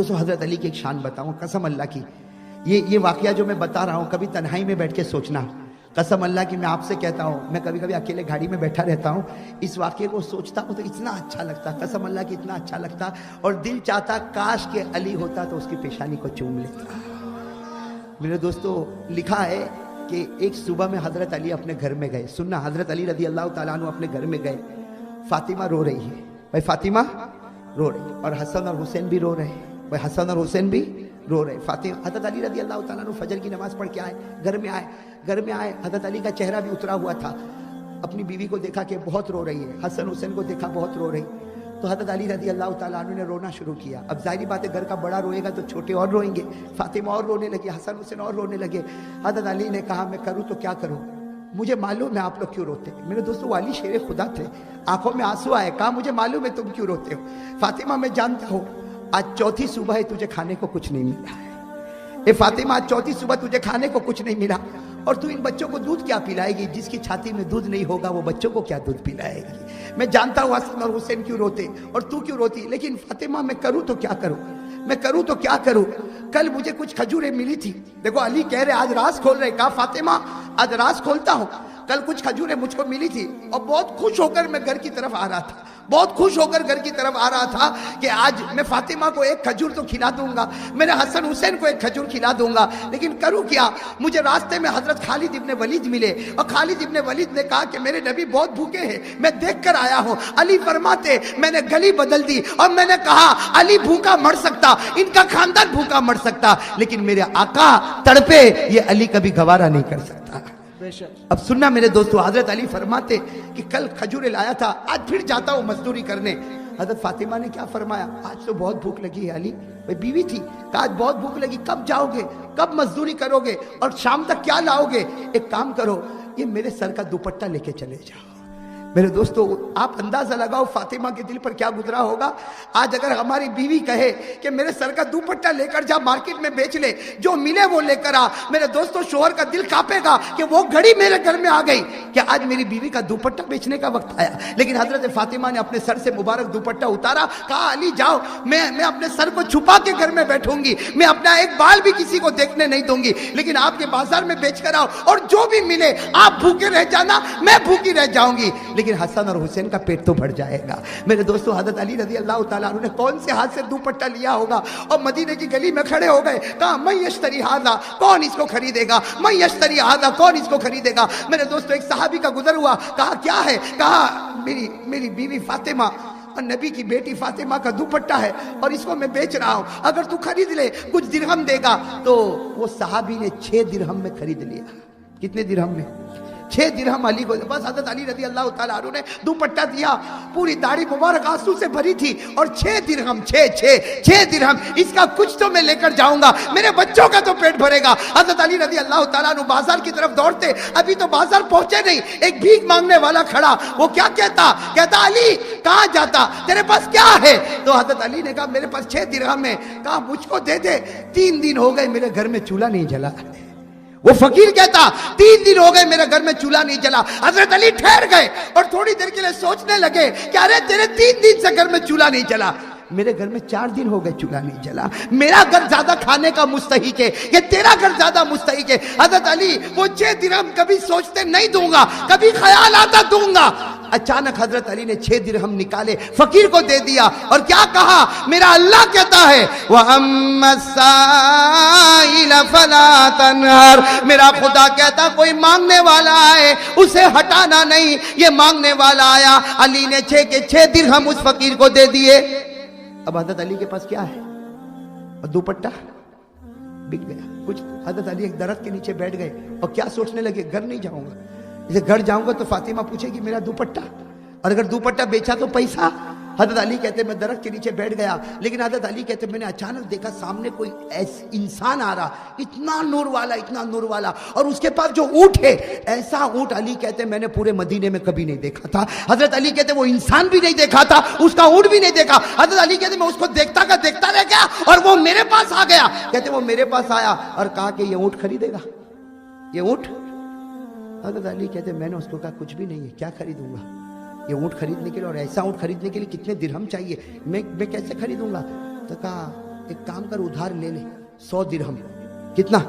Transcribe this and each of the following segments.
دوستوں حضرت علی کی ایک شان بتاؤں قسم اللہ کی، یہ واقعہ جو میں بتا رہا ہوں کبھی تنہائی میں بیٹھ کے سوچنا، قسم اللہ کی میں آپ سے کہتا ہوں، میں کبھی کبھی اکیلے گاڑی میں بیٹھا رہتا ہوں، اس واقعے کو سوچتا ہوں تو اتنا اچھا لگتا، قسم اللہ کی اتنا اچھا لگتا، اور دل چاہتا کاش کہ علی ہوتا تو اس کی پیشانی کو چوم لیتا۔ میرے دوستو لکھا ہے کہ ایک صبح میں حضرت علی اپنے گھر میں گئے، سننا، حضرت علی رضی اللہ تعالیٰ عنہ اپنے گھر میں گئے، فاطمہ رو رہی ہے، بھائی فاطمہ رو رہی، اور حسن اور حسین بھی رو رہے ہیں، بھائی حسن اور حسین بھی رو رہے۔ فاطمہ، حضرت علی رضی اللہ تعالیٰ عنہ فجر کی نماز پڑھ کے آئے، گھر میں آئے، حضرت علی کا چہرہ بھی اترا ہوا تھا، اپنی بیوی کو دیکھا کہ بہت رو رہی ہے، حسن حسین کو دیکھا بہت رو رہی، تو حضرت علی رضی اللہ تعالیٰ عنہ نے رونا شروع کیا۔ اب ظاہری بات ہے گھر کا بڑا روئے گا تو چھوٹے اور روئیں گے، فاطمہ اور رونے لگی، حسن حسین اور رونے لگے۔ حضرت علی نے کہا میں کروں تو کیا کروں، مجھے معلوم ہے آپ لوگ کیوں روتے ہیں۔ میرے دوستو علی شیر خدا تھے، آنکھوں میں آنسو آئے، کہا مجھے معلوم ہے تم کیوں روتے ہو، فاطمہ میں جانتا ہوں آج چوتھی صبح ہے تجھے کھانے کو کچھ نہیں ملا ہے، اے فاطمہ آج چوتھی صبح تجھے کھانے کو کچھ نہیں ملا، اور تو ان بچوں کو دودھ کیا پلائے گی، جس کی چھاتی میں دودھ نہیں ہوگا وہ بچوں کو کیا دودھ پلائے گی۔ میں جانتا ہوں حسن اور حسین کیوں روتے اور تو کیوں روتی، لیکن فاطمہ میں کروں تو کیا کروں، میں کروں تو کیا کروں، کل مجھے کچھ کھجوریں ملی تھی، دیکھو علی کہہ رہے آج راز کھول رہے، کہا فاطمہ آج راز کھولتا ہوں، کل کچھ کھجوریں مجھ کو ملی تھی اور بہت خوش ہو کر میں گھر کی طرف آ رہا تھا، بہت خوش ہو کر گھر کی طرف آ رہا تھا کہ آج میں فاطمہ کو ایک کھجور تو کھلا دوں گا، میرے حسن حسین کو ایک کھجور کھلا دوں گا، لیکن کروں کیا، مجھے راستے میں حضرت خالد ابن ولید ملے، اور خالد ابن ولید نے کہا کہ میرے نبی بہت بھوکے ہیں، میں دیکھ کر آیا ہوں۔ علی فرماتے میں نے گلی بدل دی اور میں نے کہا علی بھوکا مر سکتا، ان کا خاندان بھوکا مر سکتا، لیکن میرے آقا تڑپے یہ علی کبھی گوارا نہیں کر سکتا۔ اب سننا میرے دوستو، حضرت علی فرماتے کہ کل کھجورے لایا تھا، آج پھر جاتا ہوں مزدوری کرنے۔ حضرت فاطمہ نے کیا فرمایا، آج تو بہت بھوک لگی ہے علی، بیوی تھی، کہا آج بہت بھوک لگی، کب جاؤ گے، کب مزدوری کرو گے اور شام تک کیا لاؤ گے، ایک کام کرو یہ میرے سر کا دوپٹہ لے کے چلے جاؤ۔ میرے دوستو آپ اندازہ لگاؤ فاطمہ کے دل پر کیا گزرا ہوگا، آج اگر ہماری بیوی کہے کہ میرے سر کا دوپٹہ لے کر جا مارکیٹ میں بیچ لے، جو ملے وہ لے کر آ، میرے دوستو شوہر کا دل کانپے گا کہ وہ گھڑی میرے گھر میں آ گئی کہ آج میری بیوی کا دوپٹہ بیچنے کا وقت آیا، لیکن حضرت فاطمہ نے اپنے سر سے مبارک دوپٹہ اتارا، کہا علی جاؤ، میں اپنے سر کو چھپا کے گھر میں بیٹھوں گی، میں اپنا ایک بال بھی کسی کو دیکھنے نہیں دوں گی، لیکن آپ کے بازار میں بیچ کر آؤ اور جو بھی ملے آپ بھوکے رہ جانا، میں بھوکی رہ جاؤں گی، لیکن حسن اور حسین کا پیٹ تو بھر جائے گا۔ میرے دوستو حضرت علی رضی اللہ تعالیٰ عنہ نے کون سے ہاتھ سے دوپٹہ لیا ہوگا اور مدینے کی گلی میں کھڑے ہو گئے، کہا من یشتری ھذا، کون اس کو خریدے گا، من یشتری ھذا، کون اس کو خریدے گا۔ میرے دوستو ایک صحابی کا گزر ہوا، کہا کیا ہے، کہا میری بیوی فاطمہ اور نبی کی بیٹی فاطمہ کا دوپٹہ ہے اور اس کو میں بیچ رہا ہوں، اگر تو خرید لے کچھ درہم دے گا، تو وہ صحابی نے 6 درہم میں خرید لیا۔ کتنے درہم میں؟ 6 درہم علی کو، بس حضرت علی رضی اللہ تعالیٰ عنہ نے دوپٹہ دیا، پوری داڑھی مبارک آنسو سے بھری تھی، اور 6 درہم، 6 درہم، اس کا کچھ تو میں لے کر جاؤں گا، میرے بچوں کا تو پیٹ بھرے گا۔ حضرت علی رضی اللہ تعالیٰ عنہ بازار کی طرف دوڑتے، ابھی تو بازار پہنچے نہیں، ایک بھیک مانگنے والا کھڑا، وہ کیا کہتا علی کہاں جاتا، تیرے پاس کیا ہے، تو حضرت علی نے کہا میرے پاس 6 درہم ہے، کہا مجھ کو دے دے، 3 دن ہو گئے میرے گھر میں چولہا نہیں جلا۔ وہ فقیر کہتا 3 دن ہو گئے میرے گھر میں چولہا نہیں جلا۔ حضرت علی ٹھہر گئے اور تھوڑی دیر کے لیے سوچنے لگے کہ ارے تیرے 3 دن سے گھر میں چولہا نہیں جلا، میرے گھر میں 4 دن ہو گئے چولہا نہیں جلا، میرا گھر زیادہ کھانے کا مستحق ہے کہ تیرا گھر زیادہ مستحق ہے۔ حضرت علی وہ 6 درہم کبھی سوچتے نہیں دوں گا، کبھی خیال آتا دوں گا، اچانک حضرت علی نے 6 درہم نکالے فقیر کو دے دیا اور کیا کہا، میرا اللہ کہتا ہے وَأَمَّا السَّائِلَ فَلَا تَنْهَرْ، میرا خدا کہتا کوئی مانگنے والا آئے اسے ہٹانا نہیں، یہ مانگنے والا آیا، علی نے 6 کے 6 درہم اس فقیر کو دے دیے۔ اب حضرت علی کے پاس کیا ہے، اور دوپٹہ بک گیا کچھ۔ حضرت علی ایک درخت کے نیچے بیٹھ گئے اور کیا سوچنے لگے، گھر نہیں جاؤں گا، جیسے گھر جاؤں گا تو فاطمہ پوچھے گی میرا دوپٹہ، اور اگر دوپٹہ بیچا تو پیسہ۔ حضرت علی کہتے میں درخت کے نیچے بیٹھ گیا، لیکن حضرت علی کہتے میں نے اچانک دیکھا سامنے کوئی ایسا انسان آ رہا، اتنا نور والا، اور اس کے پاس جو اونٹ ہے، ایسا اونٹ علی کہتے میں نے پورے مدینے میں کبھی نہیں دیکھا تھا۔ حضرت علی کہتے وہ انسان بھی نہیں دیکھا تھا، اس کا اونٹ بھی نہیں دیکھا۔ حضرت علی کہتے میں اس کو دیکھتا رہ گیا اور وہ میرے پاس آ گیا، کہتے وہ میرے پاس آیا اور کہا کہ یہ اونٹ خریدے گا، یہ اونٹ۔ حضرت علی کہتے میں نے اس کو کہا کچھ بھی نہیں ہے، کیا خریدوں گا، یہ اونٹ خریدنے کے لیے اور ایسا اونٹ خریدنے کے لیے کتنے درہم چاہیے، میں کیسے خریدوں گا، تو کہا ایک کام کر ادھار لے لے 100 درہم. کتنا؟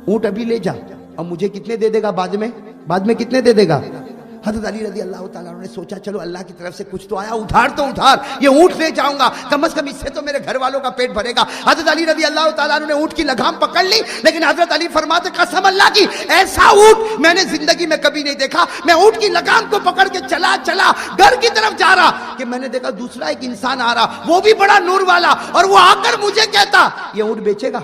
اونٹ ابھی لے جا اور مجھے کتنے دے دے گا بعد میں کتنے دے دے گا؟ حضرت علی رضی اللہ تعالیٰ عنہ نے سوچا چلو اللہ کی طرف سے کچھ تو آیا, ادھار تو ادھار, یہ اونٹ لے جاؤں گا, کم از کم اس سے تو میرے گھر والوں کا پیٹ بھرے گا. حضرت علی رضی اللہ تعالیٰ عنہ نے اونٹ کی لگام پکڑ لی, لیکن حضرت علی فرماتے قسم اللہ کی ایسا اونٹ میں نے زندگی میں کبھی نہیں دیکھا. میں اونٹ کی لگام کو پکڑ کے چلا گھر کی طرف جا رہا کہ میں نے دیکھا دوسرا ایک انسان آ رہا, وہ بھی بڑا نور والا, اور وہ آ کر مجھے کہتا یہ اونٹ بیچے گا,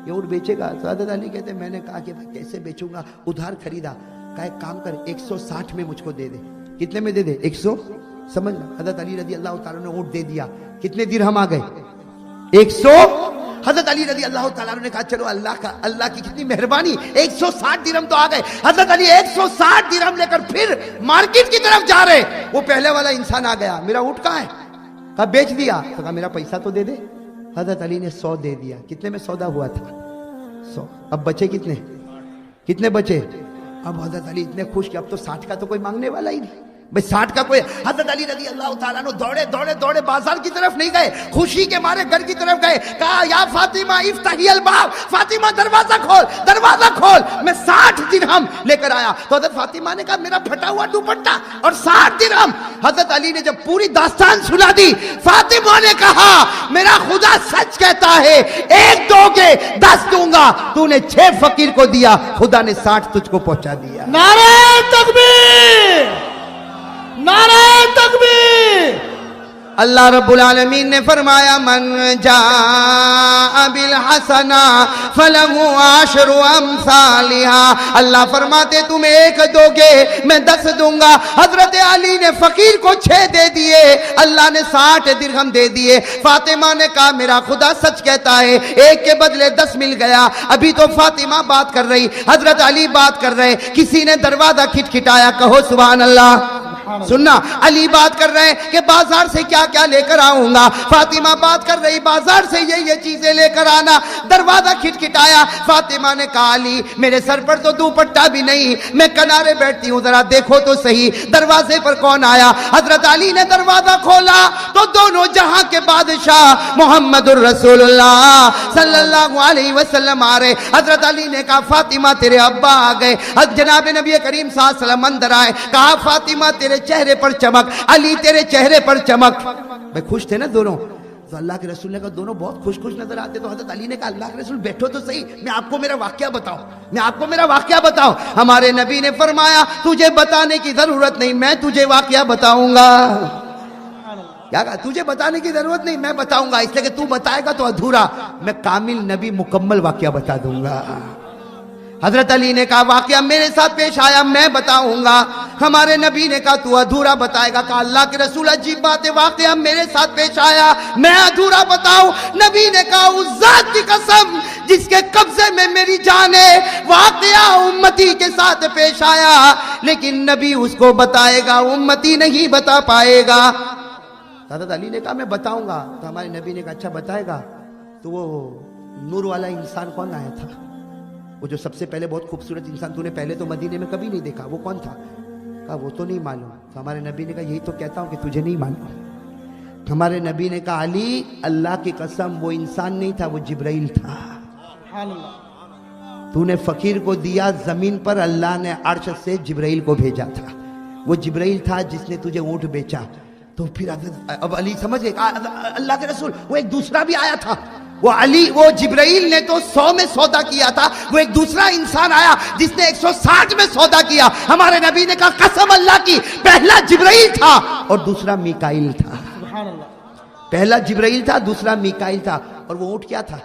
یہ اونٹ بیچے گا. تو حضرت علی کہتے میں نے کہا کہ کیسے بیچوں گا, ادھار خریدا. کہا ایک کام کر 160 میں مجھ کو دے دے. کتنے میں دے دے؟ 100. سمجھ لو حضرت علی رضی اللہ تعالیٰ نے اونٹ دے دیا. کتنے درہم آ گئے؟ 100. حضرت علی رضی اللہ تعالیٰ نے کہا چلو اللہ کی کتنی مہربانی, 160 درہم تو آ گئے. حضرت علی 160 درہم لے کر پھر مارکیٹ کی طرف جا رہے. وہ پہلے والا انسان آ گیا, میرا اونٹ کہاں ہے؟ کہا بیچ دیا. تو کہا میرا پیسہ تو دے دے. حضرت علی نے 100 دے دیا. کتنے میں سودا ہوا تھا؟ 100. اب بچے کتنے بچے؟ اب حضرت علی اتنے خوش کہ اب تو 60 کا تو کوئی مانگنے والا ہی نہیں بھئی, 60 کا کوئی. حضرت علی رضی اللہ تعالیٰ عنہ دوڑے بازار کی طرف نہیں گئے, خوشی کے مارے گھر کی طرف گئے. کہا یا فاطمہ افتحی الباب, فاطمہ دروازہ کھول, میں 60 درہم لے کر آیا. تو حضرت فاطمہ نے کہا میرا پھٹا ہوا دوپٹہ اور 60 درہم. حضرت علی نے جب پوری داستان سنا دی, فاطمہ نے کہا میرا خدا سچ کہتا ہے, 1 دو گے 10 دوں گا, تو نے 6 فقیر کو دیا, خدا نے 60 تجھ کو پہنچا دیا. نعرہ تکبیر, نعرہ تکبیر. اللہ رب العالمین نے فرمایا من جاء بالحسنہ فلہ عشر امثالها. اللہ فرماتے تم 1 دو گے میں 10 دوں گا. حضرت علی نے فقیر کو 6 دے دیے, اللہ نے 60 درہم دے دیے. فاطمہ نے کہا میرا خدا سچ کہتا ہے, 1 کے بدلے 10 مل گیا. ابھی تو فاطمہ بات کر رہی, حضرت علی بات کر رہے, کسی نے دروازہ کھٹکھٹایا, کہو سبحان اللہ. سننا, علی بات کر رہے ہیں کہ بازار سے کیا کیا لے کر آؤں گا. فاطمہ بات کر رہی بازار سے یہ چیزیں لے کر آنا. دروازہ کھٹکھٹایا. فاطمہ نے کہا علی میرے سر پر تو دوپٹہ بھی نہیں, میں کنارے بیٹھتی ہوں, ذرا دیکھو تو صحیح دروازے پر کون آیا. حضرت علی نے دروازہ کھولا تو دونوں جہاں کے بادشاہ محمد الرسول اللہ صلی اللہ علیہ وسلم آ رہے. حضرت علی نے کہا فاطمہ تیرے ابا آ گئے. جناب نبی کریم صلی اللہ علیہ وسلم اندر آئے. کہا فاطمہ تیرے چہرے پر چمک, علی تیرے چہرے پر چمک. میں خوش تھے نا دونوں, تو اللہ کے رسول نے کہا دونوں بہت خوش نظر آتے. تو حضرت علی نے کہا اللہ کے رسول بیٹھو تو صحیح, میں آپ کو میرا واقعہ بتاؤں. ہمارے نبی نے فرمایا تجھے بتانے کی ضرورت نہیں, میں تجھے واقعہ بتاؤں گا. کیا کہا؟ تجھے بتانے کی ضرورت نہیں, میں بتاؤں گا, اس لیے کہ تو بتائے گا تو ادھورا, میں کامل نبی مکمل واقعہ بتا دوں گا. حضرت علی نے کہا واقعہ میرے ساتھ پیش آیا, میں بتاؤں گا. ہمارے نبی نے کہا تو ادھورا بتائے گا. کہا اللہ کے رسول عجیب بات ہے, واقعہ میرے ساتھ پیش آیا, میں ادھورا بتاؤں. نبی نے کہا اس ذات کی قسم جس کے قبضے میں میری جان ہے, واقعہ امتی کے ساتھ پیش آیا, لیکن نبی اس کو بتائے گا, امتی نہیں بتا پائے گا. حضرت علی نے کہا میں بتاؤں گا. تو ہمارے نبی نے کہا اچھا بتائے گا, تو وہ نور والا انسان کون آیا تھا, وہ جو سب سے پہلے بہت خوبصورت انسان تو نے پہلے تو مدینے میں کبھی نہیں دیکھا, وہ کون تھا؟ کہا وہ تو نہیں معلوم. تو ہمارے نبی نے کہا یہی تو کہتا ہوں کہ تجھے نہیں معلوم. ہمارے نبی نے کہا علی اللہ کی قسم وہ انسان نہیں تھا, وہ جبرائیل تھا. تو نے فقیر کو دیا زمین پر, اللہ نے عرش سے جبرائیل کو بھیجا تھا. وہ جبرائیل تھا جس نے تجھے اونٹ بیچا. تو پھر اب علی سمجھ گئے, اللہ کے رسول وہ ایک دوسرا بھی آیا تھا. وہ جبرائیل نے تو 100 میں سودا کیا تھا, وہ ایک دوسرا انسان آیا جس نے 160 میں سودا کیا. ہمارے نبی نے کہا قسم اللہ کی پہلا جبرائیل تھا اور دوسرا میکائیل تھا. پہلا جبرائیل تھا, دوسرا میکائیل تھا. اور وہ اونٹ کیا تھا؟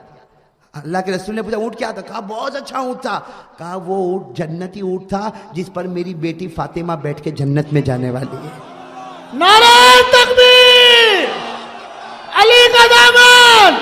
اللہ کے رسول نے پوچھا اونٹ کیا تھا؟ کہا بہت اچھا اونٹ تھا. کہا وہ اونٹ جنتی اونٹ تھا جس پر میری بیٹی فاطمہ بیٹھ کے جنت میں جانے والی ہے. نعرہ تکبیر, علی کا دامن.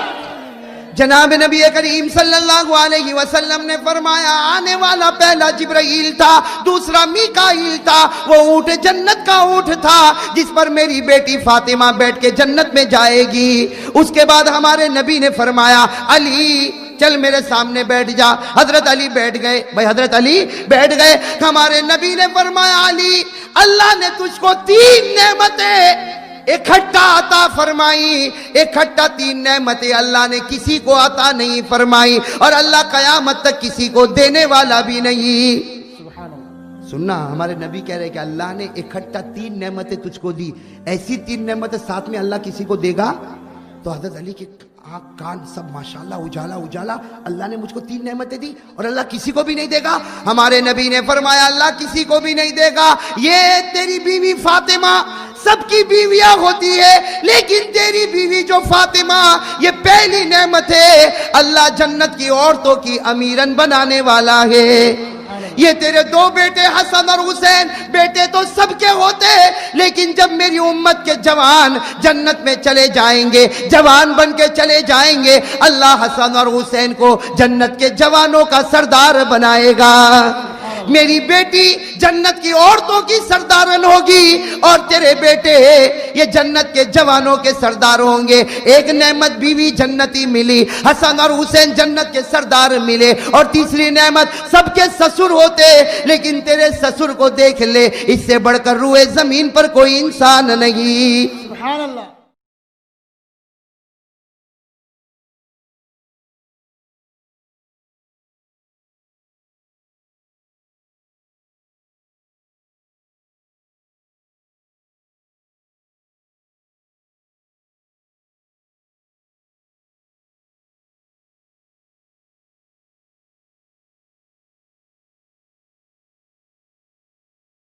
جناب نبی کریم صلی اللہ علیہ وسلم نے فرمایا آنے والا پہلا جبرائیل تھا, دوسرا میکائیل تھا. وہ اونٹ جنت کا اونٹ تھا جس پر میری بیٹی فاطمہ بیٹھ کے جنت میں جائے گی. اس کے بعد ہمارے نبی نے فرمایا علی چل میرے سامنے بیٹھ جا. حضرت علی بیٹھ گئے. بھائی حضرت علی بیٹھ گئے. ہمارے نبی نے فرمایا علی اللہ نے تجھ کو 3 نعمتیں اکٹھا عطا فرمائی. اکٹھا 3 نعمتیں اللہ نے کسی کو عطا نہیں فرمائی, اور اللہ قیامت تک کسی کو دینے والا بھی نہیں. سبحان اللہ. سننا, ہمارے نبی کہہ رہے کہ اللہ نے اکٹھا 3 نعمتیں تجھ کو دی, ایسی 3 نعمتیں ساتھ میں اللہ کسی کو دے گا. تو حضرت علی کے آنکھ کان سب ماشاءاللہ اجالا اجالا, اللہ نے مجھ کو 3 نعمتیں دی اور اللہ کسی کو بھی نہیں دے گا. ہمارے نبی نے فرمایا اللہ کسی کو بھی نہیں دے گا. یہ تیری بیوی فاطمہ سب کی بیویاں ہوتی ہے, لیکن تیری بیوی جو فاطمہ یہ پہلی نعمت ہے, اللہ جنت کی عورتوں کی امیرن بنانے والا ہے. یہ تیرے 2 بیٹے حسن اور حسین, بیٹے تو سب کے ہوتے, لیکن جب میری امت کے جوان جنت میں چلے جائیں گے, جوان بن کے چلے جائیں گے, اللہ حسن اور حسین کو جنت کے جوانوں کا سردار بنائے گا. میری بیٹی جنت کی عورتوں کی سردارن ہوگی, اور تیرے بیٹے یہ جنت کے جوانوں کے سردار ہوں گے. ایک نعمت بیوی جنتی ملی, حسن اور حسین جنت کے سردار ملے, اور تیسری نعمت سب کے سسر ہوتے, لیکن تیرے سسر کو دیکھ لے, اس سے بڑھ کر روئے زمین پر کوئی انسان نہیں. سبحان اللہ.